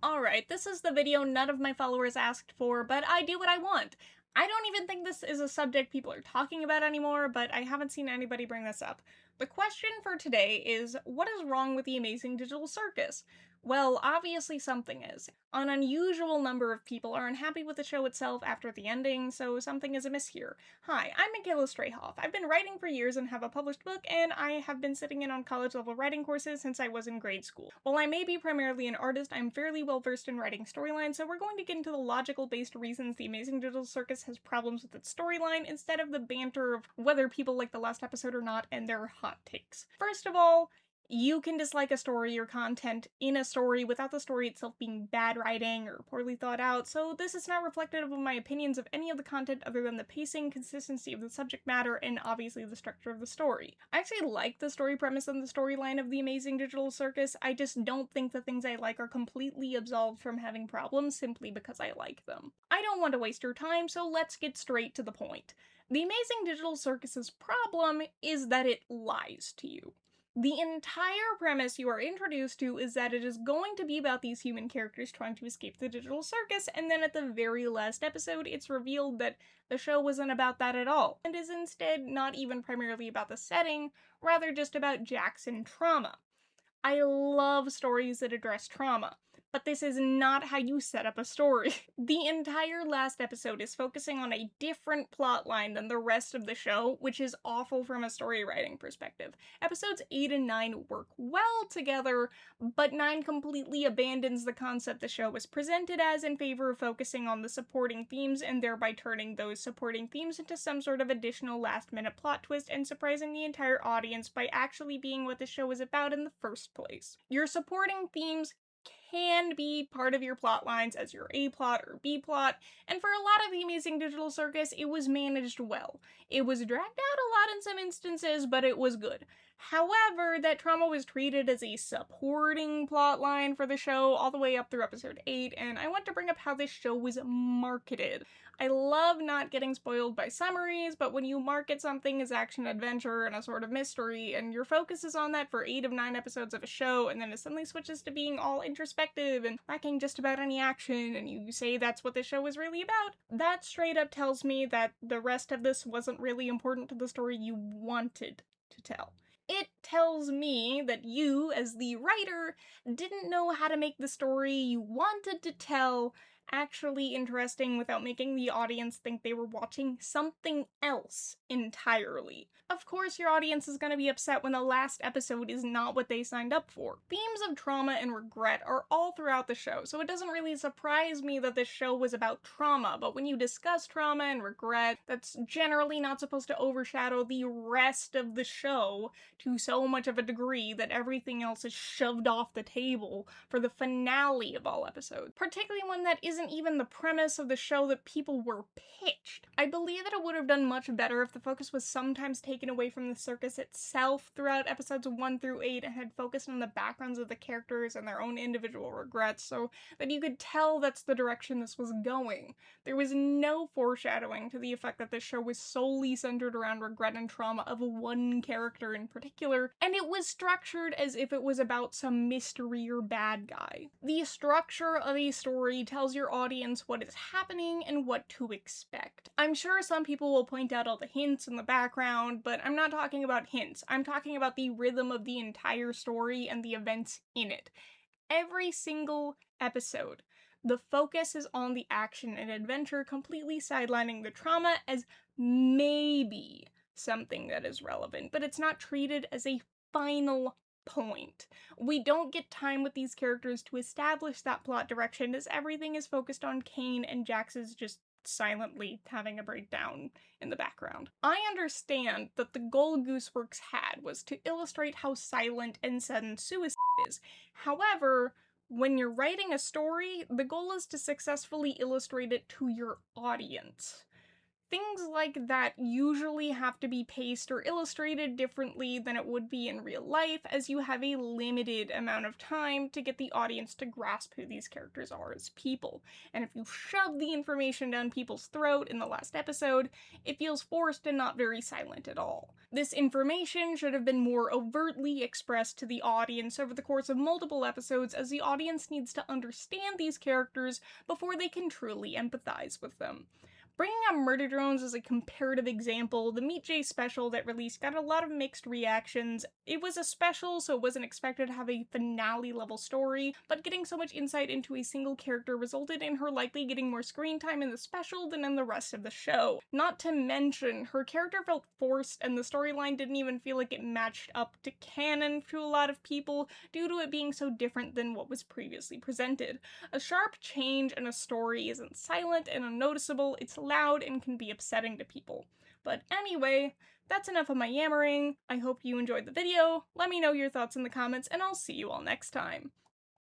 Alright, this is the video none of my followers asked for, but I do what I want. I don't even think this is a subject people are talking about anymore, but I haven't seen anybody bring this up. The question for today is, what is wrong with the Amazing Digital Circus? Well, obviously something is. An unusual number of people are unhappy with the show itself after the ending, so something is amiss here. Hi, I'm Mikaela Strehoff. I've been writing for years and have a published book, and I have been sitting in on college-level writing courses since I was in grade school. While I may be primarily an artist, I'm fairly well-versed in writing storylines, so we're going to get into the logical-based reasons the Amazing Digital Circus has problems with its storyline, instead of the banter of whether people like the last episode or not and their hot takes. First of all, you can dislike a story or content in a story without the story itself being bad writing or poorly thought out, so this is not reflective of my opinions of any of the content other than the pacing, consistency of the subject matter, and obviously the structure of the story. I actually like the story premise and the storyline of the Amazing Digital Circus, I just don't think the things I like are completely absolved from having problems simply because I like them. I don't want to waste your time, so let's get straight to the point. The Amazing Digital Circus's problem is that it lies to you. The entire premise you are introduced to is that it is going to be about these human characters trying to escape the digital circus, and then at the very last episode, it's revealed that the show wasn't about that at all, and is instead not even primarily about the setting, rather just about Jax and trauma. I love stories that address trauma, but this is not how you set up a story. The entire last episode is focusing on a different plot line than the rest of the show, which is awful from a story writing perspective. Episodes 8 and 9 work well together, but 9 completely abandons the concept the show was presented as in favor of focusing on the supporting themes and thereby turning those supporting themes into some sort of additional last-minute plot twist and surprising the entire audience by actually being what the show is about in the first place. Your supporting themes can be part of your plot lines as your A plot or B plot, and for a lot of the Amazing Digital Circus, it was managed well. It was dragged out a lot in some instances, but it was good. However, that trauma was treated as a supporting plot line for the show all the way up through episode 8, and I want to bring up how this show was marketed. I love not getting spoiled by summaries, but when you market something as action-adventure and a sort of mystery, and your focus is on that for 8 of 9 episodes of a show, and then it suddenly switches to being all introspective and lacking just about any action, and you say that's what the show is really about, that straight up tells me that the rest of this wasn't really important to the story you wanted to tell. It tells me that you, as the writer, didn't know how to make the story you wanted to tell actually interesting without making the audience think they were watching something else entirely. Of course, your audience is going to be upset when the last episode is not what they signed up for. Themes of trauma and regret are all throughout the show, so it doesn't really surprise me that this show was about trauma, but when you discuss trauma and regret, that's generally not supposed to overshadow the rest of the show to so much of a degree that everything else is shoved off the table for the finale of all episodes, particularly one that isn't even the premise of the show that people were pitched. I believe that it would have done much better if the focus was sometimes taken away from the circus itself throughout episodes 1 through 8 and had focused on the backgrounds of the characters and their own individual regrets so that you could tell that's the direction this was going. There was no foreshadowing to the effect that this show was solely centered around regret and trauma of one character in particular, and it was structured as if it was about some mystery or bad guy. The structure of a story tells your audience what is happening and what to expect. I'm sure some people will point out all the hints in the background, but I'm not talking about hints. I'm talking about the rhythm of the entire story and the events in it. Every single episode, the focus is on the action and adventure, completely sidelining the trauma as maybe something that is relevant, but it's not treated as a final point. We don't get time with these characters to establish that plot direction as everything is focused on Kane and Jax is just silently having a breakdown in the background. I understand that the goal Gooseworks had was to illustrate how silent and sudden suicide is. However, when you're writing a story, the goal is to successfully illustrate it to your audience. Things like that usually have to be paced or illustrated differently than it would be in real life, as you have a limited amount of time to get the audience to grasp who these characters are as people. And if you shove the information down people's throat in the last episode, it feels forced and not very silent at all. This information should have been more overtly expressed to the audience over the course of multiple episodes, as the audience needs to understand these characters before they can truly empathize with them. Bringing up murder drones as a comparative example, the Meet J special that released got a lot of mixed reactions. It was a special, so it wasn't expected to have a finale-level story, but getting so much insight into a single character resulted in her likely getting more screen time in the special than in the rest of the show. Not to mention, her character felt forced, and the storyline didn't even feel like it matched up to canon to a lot of people, due to it being so different than what was previously presented. A sharp change in a story isn't silent and unnoticeable, it's loud and can be upsetting to people. But anyway, that's enough of my yammering. I hope you enjoyed the video. Let me know your thoughts in the comments, and I'll see you all next time.